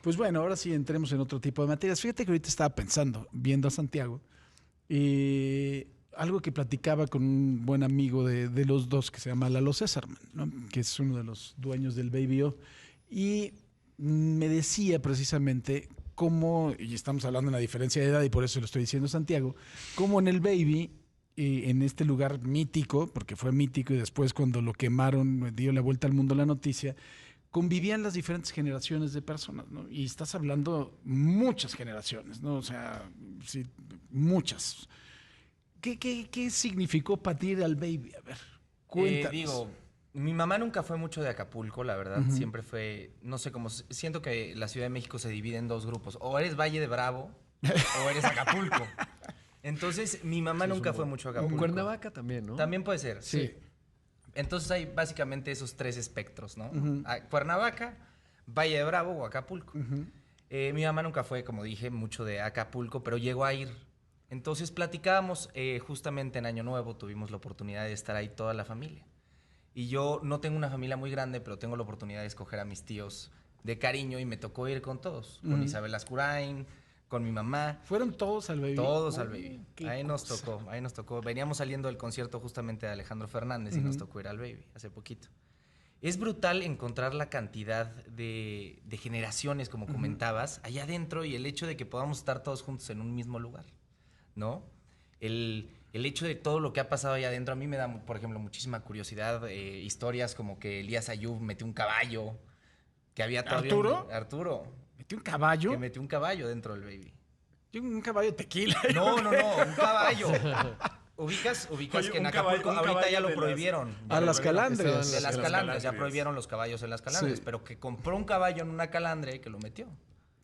Pues bueno, ahora sí entremos en otro tipo de materias. Fíjate que ahorita estaba pensando, viendo a Santiago, algo que platicaba con un buen amigo de los dos que se llama Lalo Césarman, ¿no? Que es uno de los dueños del Baby-O. Y me decía precisamente cómo, y estamos hablando de una diferencia de edad y por eso lo estoy diciendo Santiago, cómo en el Baby, en este lugar mítico, porque fue mítico y después cuando lo quemaron dio la vuelta al mundo la noticia, convivían las diferentes generaciones de personas, ¿no? Y estás hablando muchas generaciones, ¿no? O sea, sí, muchas. ¿Qué significó para ti ir al Baby? A ver, cuéntanos. Mi mamá nunca fue mucho de Acapulco, la verdad. Siempre fue, no sé cómo, siento que la Ciudad de México se divide en dos grupos. O eres Valle de Bravo o eres Acapulco. Entonces, mi mamá nunca fue mucho a Acapulco. Cuernavaca también, ¿no? También puede ser. Sí. Entonces hay básicamente esos tres espectros, ¿no? Cuernavaca, Valle de Bravo o Acapulco. Mi mamá nunca fue, como dije, mucho de Acapulco, pero llegó a ir. Entonces platicábamos, justamente en Año Nuevo tuvimos la oportunidad de estar ahí toda la familia. Y yo no tengo una familia muy grande, pero tengo la oportunidad de escoger a mis tíos de cariño y me tocó ir con todos. Con Isabel Ascurain, con mi mamá. ¿Fueron todos al Baby? Todos al Baby. Ahí nos tocó. Veníamos saliendo del concierto justamente de Alejandro Fernández y nos tocó ir al Baby hace poquito. Es brutal encontrar la cantidad de generaciones, como comentabas, allá adentro y el hecho de que podamos estar todos juntos en un mismo lugar, ¿no? El hecho de todo lo que ha pasado allá adentro, a mí me da, por ejemplo, muchísima curiosidad. Historias como que Elías Ayub metió un caballo, que había todavía... ¿Arturo? ¿Metió un caballo? Que metió un caballo dentro del Baby. Un caballo de tequila. No, un caballo. ¿Ubicas Oye, que en un Acapulco caballo ahorita ya lo de prohibieron? A las calandrias. De las calandrias, ya calandrias. prohibieron los caballos en las calandrias, Sí. pero que compró un caballo en una calandria y que lo metió.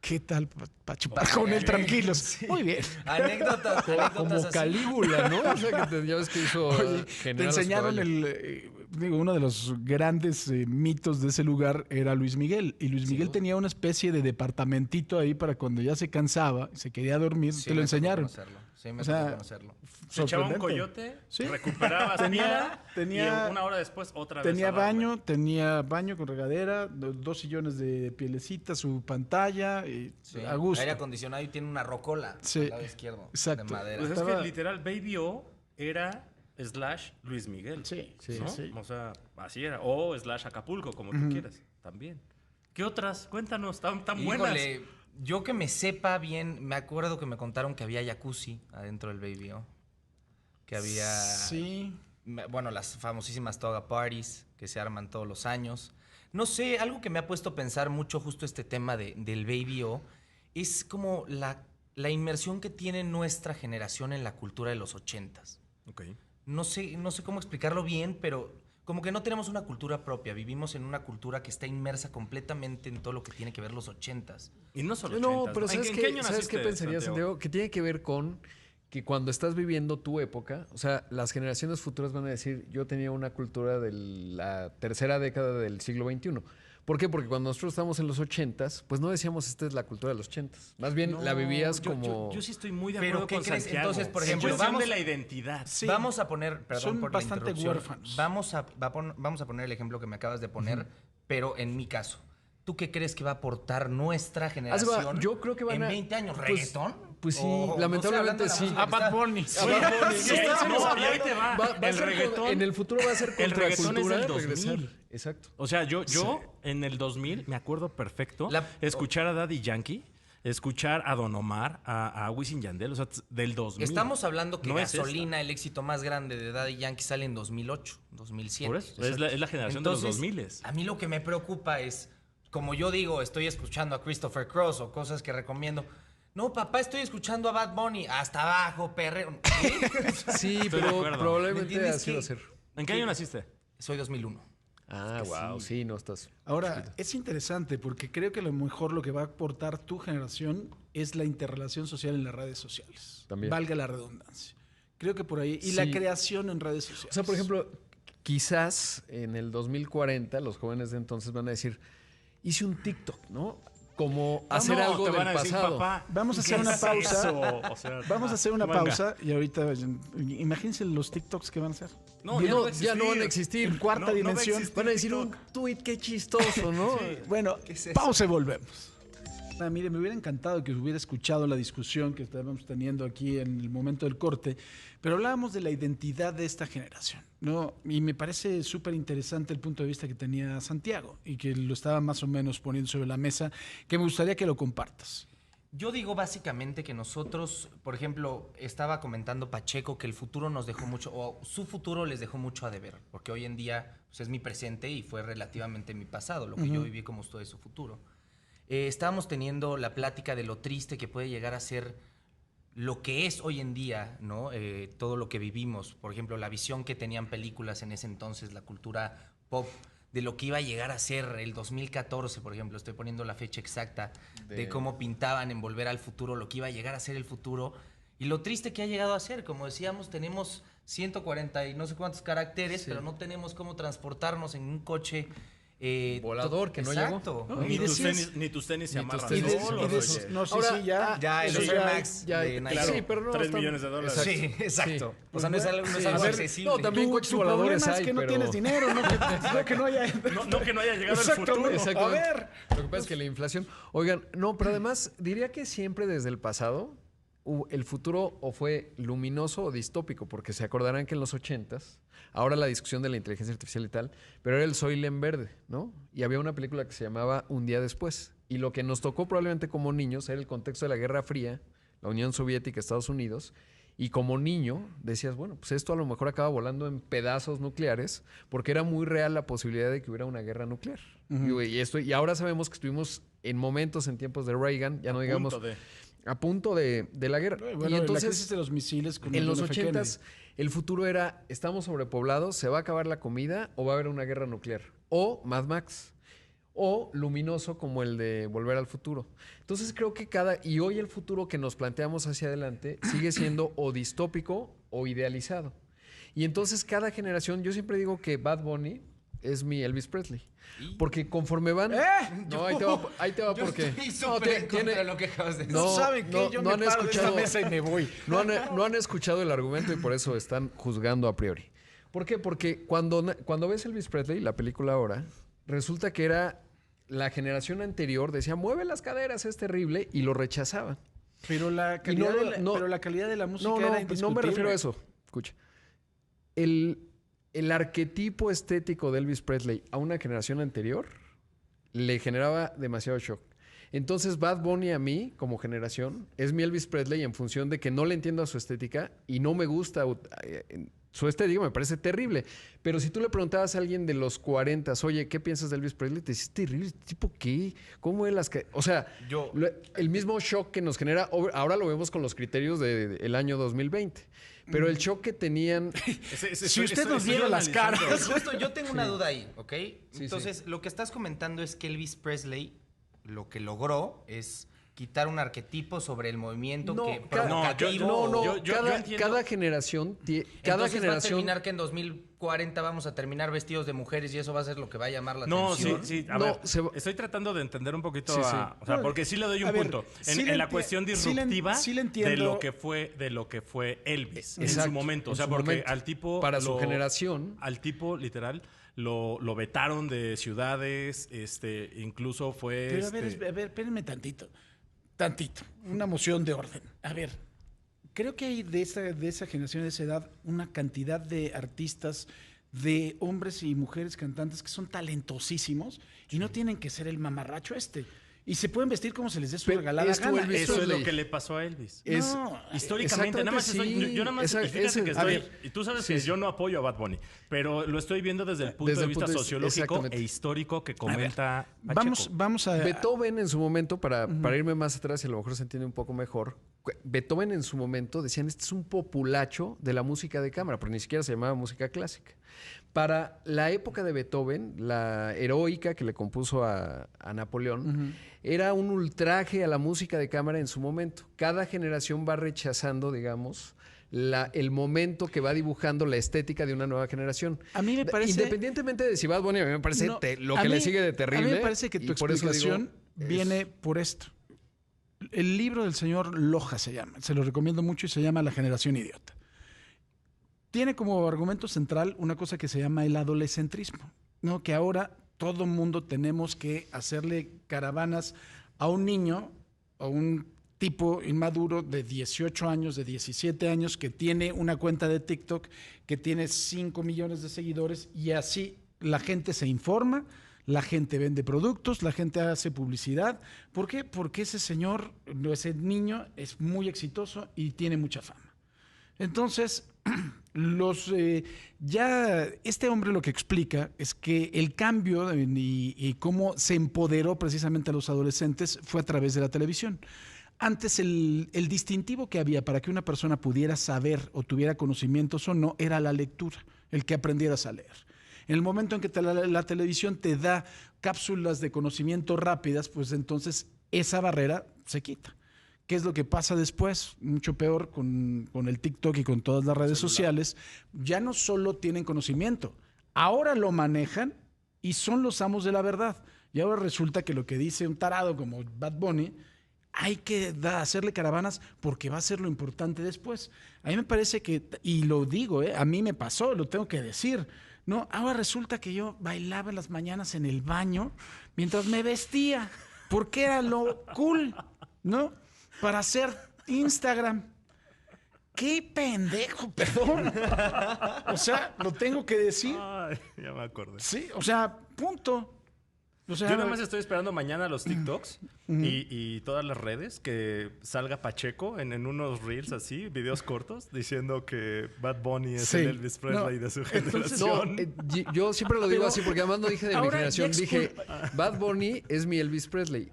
¿Qué tal para chupar con él tranquilos? Sí. Muy bien. Anécdotas Como así. Calígula, ¿no? O sea, ya ves que hizo Oye, te generar a su enseñaron caballo. uno de los grandes mitos de ese lugar era Luis Miguel. Y Luis Miguel tenía una especie de departamentito ahí para cuando ya se cansaba, se quería dormir, Sí, te lo me tocó enseñaron. conocerlo. Sí, me O sea, tocó conocerlo. Se echaba un Sorprendente. coyote, Sí. recuperabas Tenía- y una hora después otra vez. Tenía a darle. tenía baño con regadera, dos sillones de pielecita, su pantalla, y Sí. a gusto. Aire acondicionado y tiene una rocola Sí. al lado izquierdo. Exacto. De madera. Pues es Estaba- que literal Baby-O era / Luis Miguel. Sí, ¿no? sí. O sea, así era. O / Acapulco, como tú quieras. También. ¿Qué otras? Cuéntanos, tan buenas. Híjole, yo que me sepa bien, me acuerdo que me contaron que había jacuzzi adentro del Baby-O. Que había... Sí. Bueno, las famosísimas toga parties que se arman todos los años. No sé, algo que me ha puesto a pensar mucho justo este tema del Baby-O es como la inmersión que tiene nuestra generación en la cultura de los 80s. Ok. No sé cómo explicarlo bien, pero como que no tenemos una cultura propia. Vivimos en una cultura que está inmersa completamente en todo lo que tiene que ver los 80s. Y no solo No, 80s, pero ¿En ¿sabes qué qué, año ¿sabes naciste, qué pensaría, Santiago? Que tiene que ver con que cuando estás viviendo tu época, o sea, las generaciones futuras van a decir, yo tenía una cultura de la tercera década del siglo XXI. ¿Por qué? Porque cuando nosotros estábamos en los 80s, pues no decíamos, esta es la cultura de los 80s. Más bien No, la vivías yo- como... Yo sí estoy muy de ¿Pero acuerdo qué con crees? Santiago. Entonces, por En ejemplo, cuestión vamos- de la identidad. Sí. Vamos a poner, perdón Son por bastante la interrupción. huérfanos. Vamos a poner el ejemplo que me acabas de poner, pero en mi caso. ¿Tú qué crees que va a aportar nuestra generación yo creo que van en a... 20 años? pues- ¿Reggaetón? Pues sí, O, no sé, lamentablemente hablando de la sí. música A que Bad está- Bunny. Sí, no, y ahí te va. Va a El ser reggaetón. en el futuro va a ser El reggaetón es contracultura del 2000. regresar. Exacto. O sea, yo en el 2000 me acuerdo perfecto La- escuchar a Daddy Yankee, escuchar a Don Omar, a Wisin y Yandel, o sea, del 2000. Estamos hablando que No es Gasolina, el éxito más grande de Daddy Yankee, sale en 2008, 2007. Por eso, es la generación de los 2000. A mí lo que me preocupa es, como yo digo, estoy escuchando a Christopher Cross o cosas que recomiendo. No, papá, estoy escuchando a Bad Bunny. Hasta abajo, perreo. Sí, Estoy de pero acuerdo. ¿Me probablemente entiendes así va a que- ser. ¿En qué año naciste? Soy 2001. Ah, wow, sí, no estás... Ahora, es interesante porque creo que a lo mejor lo que va a aportar tu generación es la interrelación social en las redes sociales. También. Valga la redundancia. Creo que por ahí. Y Sí. la creación en redes O sociales. sea, por ejemplo, quizás en el 2040 los jóvenes de entonces van a decir, hice un TikTok, ¿no? Como hacer algo te del van a decir, pasado. papá, Vamos a ¿qué hacer una es pausa. eso? O sea, Vamos a hacer una venga. pausa y ahorita imagínense los TikToks que van a hacer. No, No, ya no va a ya no van a existir. En cuarta No va a dimensión. existir. Van a decir TikTok. un tuit, qué chistoso, ¿no? Bueno, ¿Qué es eso? pausa y volvemos. Mire, me hubiera encantado que hubiera escuchado la discusión que estábamos teniendo aquí en el momento del corte, pero hablábamos de la identidad de esta generación, ¿no? Y me parece súper interesante el punto de vista que tenía Santiago y que lo estaba más o menos poniendo sobre la mesa, que me gustaría que lo compartas. Yo digo básicamente que nosotros, por ejemplo, estaba comentando Pacheco que el futuro nos dejó mucho, o su futuro les dejó mucho a deber, porque hoy en día pues, es mi presente y fue relativamente mi pasado, lo que yo viví como ustedes su futuro. Estábamos teniendo la plática de lo triste que puede llegar a ser lo que es hoy en día, ¿no? Todo lo que vivimos, por ejemplo, la visión que tenían películas en ese entonces, la cultura pop, de lo que iba a llegar a ser el 2014, por ejemplo, estoy poniendo la fecha exacta, de cómo pintaban en Volver al Futuro, lo que iba a llegar a ser el futuro, y lo triste que ha llegado a ser. Como decíamos, tenemos 140 y no sé cuántos caracteres, pero no tenemos cómo transportarnos en un coche volador que no exacto. llegó. Ni tus tenis se amarran tenis. No, sí, Ahora, sí, ya. Ya, el Eso Air Max ya, de Nike. claro, sí, pero no 3 están- millones de dólares. Exacto. Sí, exacto. Sí. O sea, no es algo, no es Sí, algo a ver, accesible. no, también coches Tu voladores problema hay, es que no pero- tienes dinero, no que no haya... No que no haya llegado el Exacto, futuro. Exactamente. A ver. Lo que pasa es que la inflación. Oigan, no, pero además diría que siempre desde el pasado el futuro o fue luminoso o distópico, porque se acordarán que en los 80s, ahora la discusión de la inteligencia artificial y tal, pero era el Soylent Verde, ¿no? Y había una película que se llamaba Un día después. Y lo que nos tocó probablemente como niños era el contexto de la Guerra Fría, la Unión Soviética, Estados Unidos. Y como niño decías, bueno, pues esto a lo mejor acaba volando en pedazos nucleares, porque era muy real la posibilidad de que hubiera una guerra nuclear. Y ahora sabemos que estuvimos en momentos, en tiempos de Reagan, ya no digamos, a punto de la guerra. Bueno, y la entonces, crisis de los misiles con en los John F. 80s, el futuro era, estamos sobrepoblados, se va a acabar la comida o va a haber una guerra nuclear. O Mad Max. O luminoso como el de Volver al Futuro. Entonces creo que y hoy el futuro que nos planteamos hacia adelante sigue siendo o distópico o idealizado. Y entonces cada generación, yo siempre digo que Bad Bunny es mi Elvis Presley. Porque conforme van... No, ahí te va Yo porque... estoy no, súper en contra de lo que acabas de decir. No, ¿Saben qué? Yo no me han paro de esta escuchado- mesa y me voy. no han escuchado el argumento y por eso están juzgando a priori. ¿Por qué? Porque cuando ves Elvis Presley, la película ahora, resulta que era la generación anterior, decía, mueve las caderas, es terrible, y lo rechazaban. Pero la calidad, pero la calidad de la música era No indiscutible. me refiero a eso. Escucha. El arquetipo estético de Elvis Presley a una generación anterior le generaba demasiado shock. Entonces Bad Bunny a mí, como generación, es mi Elvis Presley en función de que no le entiendo a su estética y no me gusta su estética, me parece terrible. Pero si tú le preguntabas a alguien de los 40, oye, ¿qué piensas de Elvis Presley? Te dices, terrible, ¿tipo qué? ¿Cómo es las que...? O sea, el mismo shock que nos genera, ahora lo vemos con los criterios del año 2020. Pero el shock que tenían... Si usted nos viera las caras. Justo, yo tengo una duda ahí, ¿ok? Entonces, lo que estás comentando es que Elvis Presley lo que logró es quitar un arquetipo sobre el movimiento provocativo. Cada generación... Entonces va a terminar que en 2040 vamos a terminar vestidos de mujeres y eso va a ser lo que va a llamar la atención. A ver, estoy tratando de entender un poquito o sea, porque sí le doy un punto. En la cuestión disruptiva de lo que fue Elvis en su momento. O sea, porque al tipo... Para su generación. Al tipo, literal... Lo vetaron de ciudades, incluso fue... Pero a ver, espérenme tantito. Una moción de orden. A ver, creo que hay de esa generación, de esa edad, una cantidad de artistas, de hombres y mujeres cantantes que son talentosísimos y no tienen que ser el mamarracho Y se pueden vestir como se les dé su regalada gana. Eso es lo que le pasó a Elvis. Históricamente, nada más yo nada más, y tú sabes que yo no apoyo a Bad Bunny, pero lo estoy viendo desde el punto de vista sociológico e histórico que comenta Pacheco. Vamos a... Beethoven en su momento, para irme más atrás y a lo mejor se entiende un poco mejor, Beethoven en su momento decían, este es un populacho de la música de cámara, pero ni siquiera se llamaba música clásica. Para la época de Beethoven, la heroica que le compuso a Napoleón, era un ultraje a la música de cámara en su momento. Cada generación va rechazando, digamos, el momento que va dibujando la estética de una nueva generación. A mí me parece... Independientemente de si Bad Bunny, a mí me parece le sigue de terrible. A mí me parece que tu explicación viene por esto. El libro del señor Loja se llama, se lo recomiendo mucho y se llama La generación idiota. Tiene como argumento central una cosa que se llama el adolescentrismo, ¿no? Que ahora todo mundo tenemos que hacerle caravanas a un niño, a un tipo inmaduro de 18 años, de 17 años, que tiene una cuenta de TikTok, que tiene 5 millones de seguidores, y así la gente se informa, la gente vende productos, la gente hace publicidad. ¿Por qué? Porque ese señor, ese niño es muy exitoso y tiene mucha fama. Entonces, este hombre lo que explica es que el cambio y cómo se empoderó precisamente a los adolescentes fue a través de la televisión. Antes el distintivo que había para que una persona pudiera saber o tuviera conocimientos o no era la lectura, el que aprendieras a leer. En el momento en que la televisión te da cápsulas de conocimiento rápidas, pues entonces esa barrera se quita. ¿Qué es lo que pasa después? Mucho peor con el TikTok y con todas las redes sociales. Ya no solo tienen conocimiento, ahora lo manejan y son los amos de la verdad. Y ahora resulta que lo que dice un tarado como Bad Bunny, hay que hacerle caravanas porque va a ser lo importante después. A mí me parece que, y lo digo, a mí me pasó, lo tengo que decir, ¿no? Ahora resulta que yo bailaba en las mañanas en el baño mientras me vestía, porque era lo cool, ¿no? Para hacer Instagram. ¡Qué pendejo! Perdón. O sea, lo tengo que decir. Ay, ya me acordé. Sí, o sea, punto. O sea, yo nada más estoy esperando mañana los TikToks y todas las redes que salga Pacheco en unos reels así, videos cortos, diciendo que Bad Bunny es el Elvis Presley de su generación. Yo siempre lo digo así porque además no dije de mi generación. Dije, Bad Bunny es mi Elvis Presley.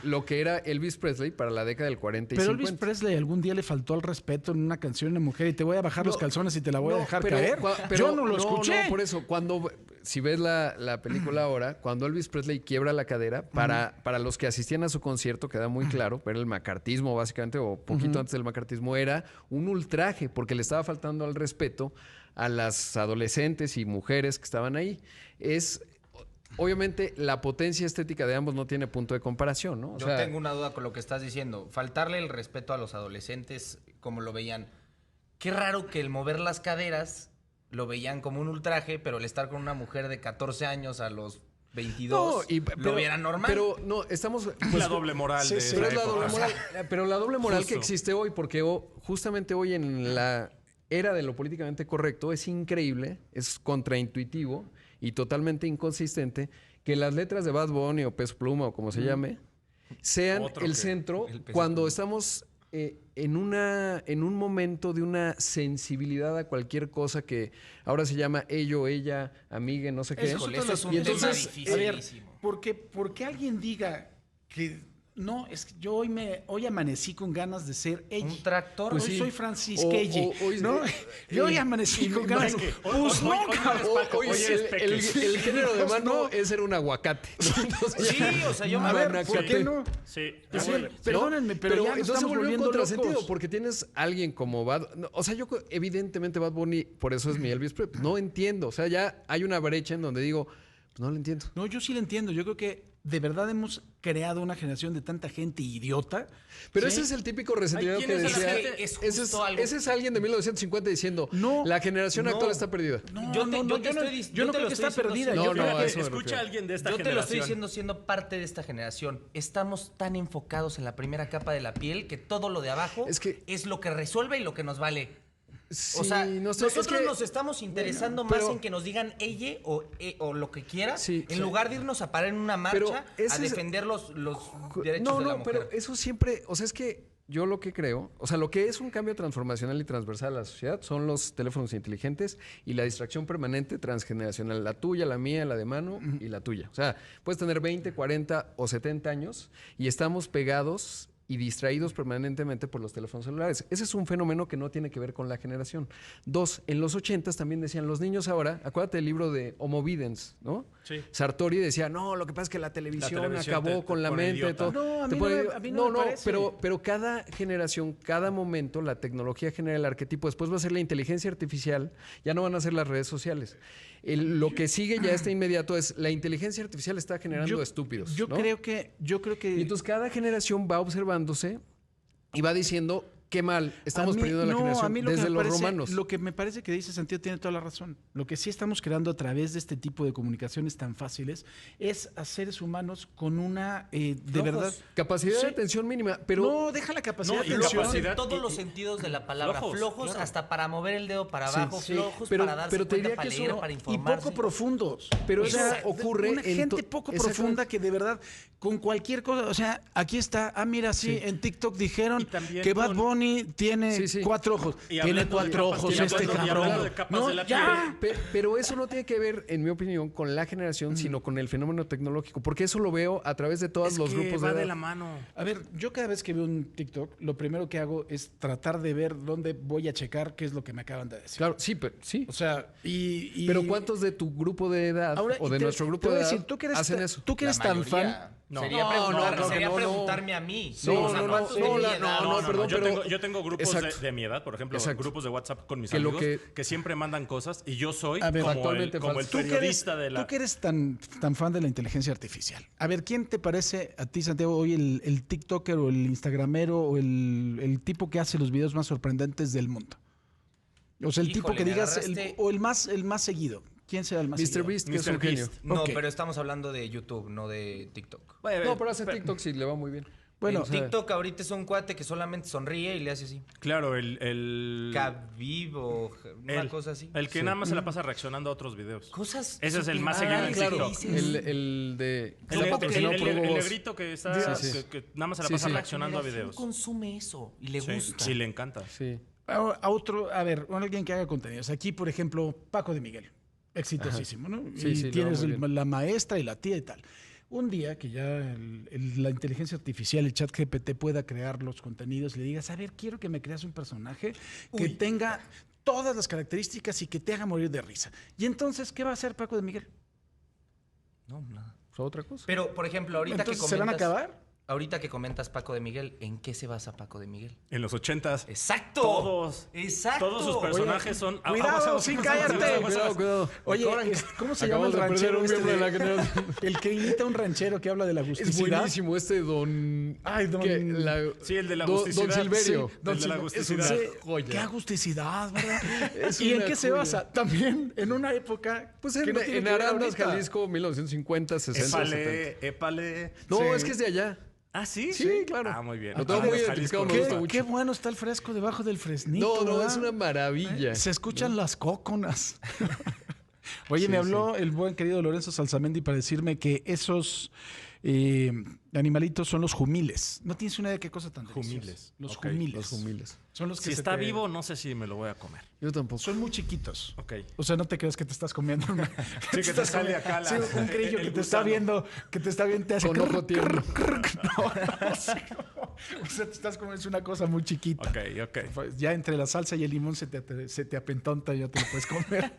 Lo que era Elvis Presley para la década del 40 y 50. Pero Elvis Presley algún día le faltó al respeto en una canción de mujer y te voy a bajar los calzones y te la voy a dejar caer. Yo no lo escuché. No, por eso, si ves la película ahora, cuando Elvis Presley quiebra la cadera, para los que asistían a su concierto, queda muy claro, pero el macartismo básicamente, o poquito antes del macartismo, era un ultraje, porque le estaba faltando al respeto a las adolescentes y mujeres que estaban ahí. Obviamente, la potencia estética de ambos no tiene punto de comparación, ¿no? Yo tengo una duda con lo que estás diciendo. Faltarle el respeto a los adolescentes, como lo veían. Qué raro que el mover las caderas lo veían como un ultraje, pero el estar con una mujer de 14 años a los 22 lo vieran normal. Pero no, estamos... la doble moral de esa época. Pero la doble moral que existe hoy, porque justamente hoy en la era de lo políticamente correcto, es increíble, es contraintuitivo y totalmente inconsistente que las letras de Bad Bunny o Peso Pluma o como se llame, sean el centro cuando estamos en un momento de una sensibilidad a cualquier cosa que ahora se llama ello, ella, amigue, no sé qué. Eso es un tema dificilísimo. Porque alguien diga que no, es que yo hoy amanecí con ganas de ser ella. Un tractor. Pues hoy soy Francis Cage, ¿no? Yo hoy amanecí con ganas de... Pues no, cabrón. El género de mano es ser un aguacate. Entonces, sí, o sea, yo me... A ver, ¿por qué no? Sí. Perdónenme, pero ya entonces se volvió un contrasentido, porque tienes alguien como o sea, yo evidentemente Bad Bunny, por eso es mi Elvis Presley. No entiendo. O sea, ya hay una brecha en donde digo, pues no lo entiendo. No, yo sí lo entiendo. Yo creo que de verdad hemos creado una generación de tanta gente idiota. Pero ese es el típico resentimiento que decía. Ese es alguien de 1950 diciendo, la generación actual está perdida. Yo no creo que está perdida. Escucha a alguien de esta generación. Yo te lo estoy diciendo siendo parte de esta generación. Estamos tan enfocados en la primera capa de la piel que todo lo de abajo es lo que resuelve y lo que nos vale. Sí, o sea, nosotros nos estamos interesando más en que nos digan ella o lo que quiera, en lugar de irnos a parar en una marcha a defender los derechos de la mujer. Pero eso siempre, o sea, es que yo lo que creo, o sea, lo que es un cambio transformacional y transversal a la sociedad son los teléfonos inteligentes y la distracción permanente transgeneracional, la tuya, la mía, la de mano y la tuya. O sea, puedes tener 20, 40 o 70 años y estamos pegados y distraídos permanentemente por los teléfonos celulares. Ese es un fenómeno que no tiene que ver con la generación. 2, en los 80s también decían, los niños ahora, acuérdate del libro de Homo Videns, ¿no? Sí. Sartori decía, no, lo que pasa es que la televisión acabó con la mente. De todo. No, a mí no me parece. Pero cada generación, cada momento, la tecnología genera el arquetipo. Después va a ser la inteligencia artificial, ya no van a ser las redes sociales. Lo que sigue ya este inmediato es la inteligencia artificial está generando estúpidos. Yo creo que y entonces cada generación va observándose y va diciendo qué mal, estamos perdiendo la generación a mí desde los romanos. Lo que me parece que dice Santiago tiene toda la razón. Lo que sí estamos creando a través de este tipo de comunicaciones tan fáciles es a seres humanos con una, de verdad... Capacidad de atención mínima, pero... No, deja la capacidad de atención. En todos los sentidos de la palabra. Flojos claro. Hasta para mover el dedo para abajo, flojos pero, para darse cuenta, para leer, para informarse. Y poco profundos. Pero eso ocurre una gente poco profunda que de verdad, con cualquier cosa... O sea, aquí está, mira, en TikTok dijeron que Bad Bunny tiene 4 ojos. Tiene 4 ojos este cabrón. No, ya. Pero eso no tiene que ver, en mi opinión, con la generación, sino con el fenómeno tecnológico. Porque eso lo veo a través de todos los grupos va de edad. De la mano. A ver, yo cada vez que veo un TikTok, lo primero que hago es tratar de ver dónde voy a checar qué es lo que me acaban de decir. Claro, sí. O sea, Pero ¿cuántos de tu grupo de edad o de nuestro grupo de edad hacen eso? Tú que eres tan fan... Sería preguntarme a mí. Perdón. Yo tengo grupos de mi edad, por ejemplo, grupos de WhatsApp con mis amigos que siempre mandan cosas y yo soy como el periodista de la... Tú que eres tan fan de la inteligencia artificial. A ver, ¿quién te parece a ti, Santiago, hoy el TikToker o el Instagramero o el tipo que hace los videos más sorprendentes del mundo? O sea, el tipo que digas, el más seguido. ¿Quién será el más seguido? MrBeast, que es un genio. No, pero estamos hablando de YouTube, no de TikTok. No, pero hace TikTok sí le va muy bien. Bueno, TikTok ahorita es un cuate que solamente sonríe y le hace así. Claro, el Khabib o una cosa así. El que nada más se la pasa reaccionando a otros videos. Cosas. Ese es el más seguido en TikTok. El negrito que está que nada más se la pasa reaccionando a videos. Consume eso y le gusta. Sí, le encanta. Sí. A ver, alguien que haga contenidos. Aquí, por ejemplo, Paco de Miguel. Exitosísimo, ¿no? Y tienes la maestra y la tía y tal. Un día que ya la inteligencia artificial, el chat GPT pueda crear los contenidos, le digas, a ver, quiero que me creas un personaje que tenga todas las características y que te haga morir de risa. Y entonces, ¿qué va a hacer Paco de Miguel? No, nada. Otra cosa. Pero, por ejemplo, ahorita entonces, que ¿se van a acabar? Ahorita que comentas Paco de Miguel, ¿en qué se basa Paco de Miguel? En los 80s. ¡Exacto! Todos sus personajes son... ¡Cuidado, sí, cállate! Cuidado. Oye, ¿cómo se llama el ranchero el que imita a un ranchero que habla de la justicia? Es buenísimo don... Ay, don... Sí, el de la justicia. Don Silverio. El de la agusticidad. ¡Qué agusticidad, verdad! ¿Y en qué se basa? También en una época... Pues en Arandas, Jalisco, 1950, 60, 70. Épale. No, es que es de allá. ¿Ah, sí? Sí, claro. Ah, muy bien. Lo tengo muy identificado, me gusta mucho. Qué bueno está el fresco debajo del fresnito. No, es una maravilla. Se escuchan las cóconas. Oye, me habló el buen querido Lorenzo Salsamendi para decirme que esos animalitos son los jumiles. No tienes una idea de qué cosa tan jumiles. Los jumiles. Son los que si está vivo, no sé si me lo voy a comer. Yo tampoco. Son muy chiquitos. Ok. O sea, no te creas que te estás comiendo una... Sí, que te sale acá la... Sí, un grillo que te está viendo, te hace... Con ojo tierno. No. O sea, te estás comiendo, es una cosa muy chiquita. Ok. Ya entre la salsa y el limón se te apentonta y ya te lo puedes comer.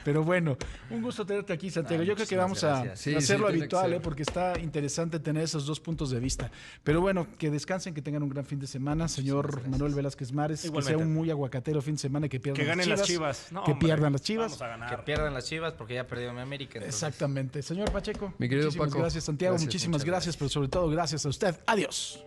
Pero bueno, un gusto tenerte aquí, Santiago. Yo creo que vamos a hacerlo habitual, porque está interesante tener esos dos puntos de vista. Pero bueno, que descansen, que tengan un gran fin de semana. Señor Manuel Velázquez Mares, igualmente. Que sea un muy aguacatero fin de semana, que ganen las Chivas. No, que pierdan las Chivas. Vamos a ganar. Que pierdan las Chivas porque ya perdió mi América. Entonces. Exactamente. Señor Pacheco. Mi querido muchísimas Paco. Gracias, Santiago. Muchísimas gracias, pero sobre todo gracias a usted. Adiós.